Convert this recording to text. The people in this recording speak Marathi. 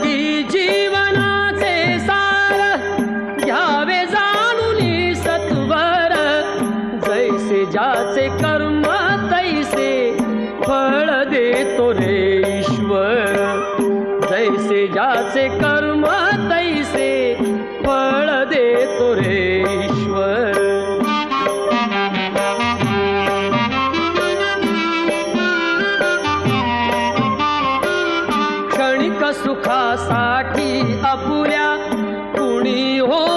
लागी जीवनाचे सार, घ्यावे जाणून सत्वर. जैसे ज्याचे कर्म तैसे फळ देतो रे ईश्वर. जैसे ज्याचे कर्म तैसे फळ देतो रे ईश्वर. क्षणिक सुखासाठी अपुऱ्या कुणी हो